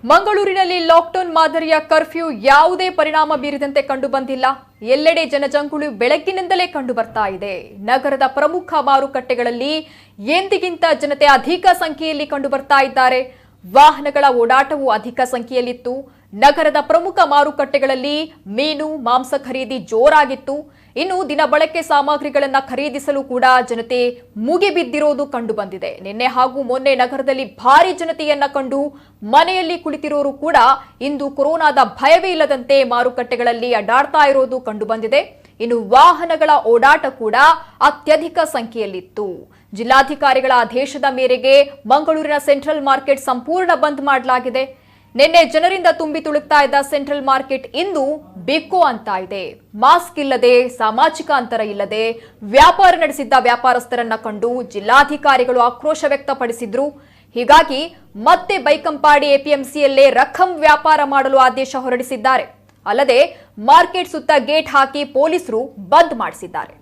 ಮಂಗಳೂರಿನಲ್ಲಿ ಲಾಕ್ಡೌನ್ ಮಾದರಿಯ ಕರ್ಫ್ಯೂ ಯಾವುದೇ ಪರಿಣಾಮ ಬೀರಿದಂತೆ ಕಂಡುಬಂದಿಲ್ಲ. ಎಲ್ಲೆಡೆ ಜನಜಂಗುಳಿ ಬೆಳಗ್ಗಿನಿಂದಲೇ ಕಂಡುಬರ್ತಾ ಇದೆ. ನಗರದ ಪ್ರಮುಖ ಮಾರುಕಟ್ಟೆಗಳಲ್ಲಿ ಎಂದಿಗಿಂತ ಜನತೆ ಅಧಿಕ ಸಂಖ್ಯೆಯಲ್ಲಿ ಕಂಡುಬರ್ತಾ ಇದ್ದಾರೆ. ವಾಹನಗಳ ಓಡಾಟವೂ ಅಧಿಕ ಸಂಖ್ಯೆಯಲ್ಲಿತ್ತು. ನಗರದ ಪ್ರಮುಖ ಮಾರುಕಟ್ಟೆಗಳಲ್ಲಿ ಮೀನು, ಮಾಂಸ ಖರೀದಿ ಜೋರಾಗಿತ್ತು. ಇನ್ನು ದಿನ ಬಳಕೆ ಸಾಮಗ್ರಿಗಳನ್ನು ಖರೀದಿಸಲು ಕೂಡ ಜನತೆ ಮುಗಿಬಿದ್ದಿರೋದು ಕಂಡುಬಂದಿದೆ. ನಿನ್ನೆ ಹಾಗೂ ಮೊನ್ನೆ ನಗರದಲ್ಲಿ ಭಾರಿ ಜನತೆಯನ್ನ ಕಂಡು ಮನೆಯಲ್ಲಿ ಕುಳಿತಿರೋರು ಕೂಡ ಇಂದು ಕೊರೋನಾದ ಭಯವೇ ಇಲ್ಲದಂತೆ ಮಾರುಕಟ್ಟೆಗಳಲ್ಲಿ ಅಡ್ಡಾಡ್ತಾ ಇರೋದು ಕಂಡುಬಂದಿದೆ. ಇನ್ನು ವಾಹನಗಳ ಓಡಾಟ ಕೂಡ ಅತ್ಯಧಿಕ ಸಂಖ್ಯೆಯಲ್ಲಿತ್ತು. ಜಿಲ್ಲಾಧಿಕಾರಿಗಳ ಆದೇಶದ ಮೇರೆಗೆ ಮಂಗಳೂರಿನ ಸೆಂಟ್ರಲ್ ಮಾರ್ಕೆಟ್ ಸಂಪೂರ್ಣ ಬಂದ್ ಮಾಡಲಾಗಿದೆ. ನಿನ್ನೆ ಜನರಿಂದ ತುಂಬಿ ತುಳುಕ್ತಾ ಇದ್ದ ಸೆಂಟ್ರಲ್ ಮಾರ್ಕೆಟ್ ಇಂದು ಬಿಕೋ ಅಂತ ಇದೆ. ಮಾಸ್ಕ್ ಇಲ್ಲದೆ, ಸಾಮಾಜಿಕ ಅಂತರ ಇಲ್ಲದೆ ವ್ಯಾಪಾರ ನಡೆಸಿದ್ದ ವ್ಯಾಪಾರಸ್ಥರನ್ನ ಕಂಡು ಜಿಲ್ಲಾಧಿಕಾರಿಗಳು ಆಕ್ರೋಶ ವ್ಯಕ್ತಪಡಿಸಿದ್ರು. ಹೀಗಾಗಿ ಮತ್ತೆ ಬೈಕಂಪಾಡಿ ಎಪಿಎಂಸಿಯಲ್ಲೇ ರಖಂ ವ್ಯಾಪಾರ ಮಾಡಲು ಆದೇಶ ಹೊರಡಿಸಿದ್ದಾರೆ. ಅಲ್ಲದೆ ಮಾರ್ಕೆಟ್ ಸುತ್ತ ಗೇಟ್ ಹಾಕಿ ಪೊಲೀಸರು ಬಂದ್ ಮಾಡಿಸಿದ್ದಾರೆ.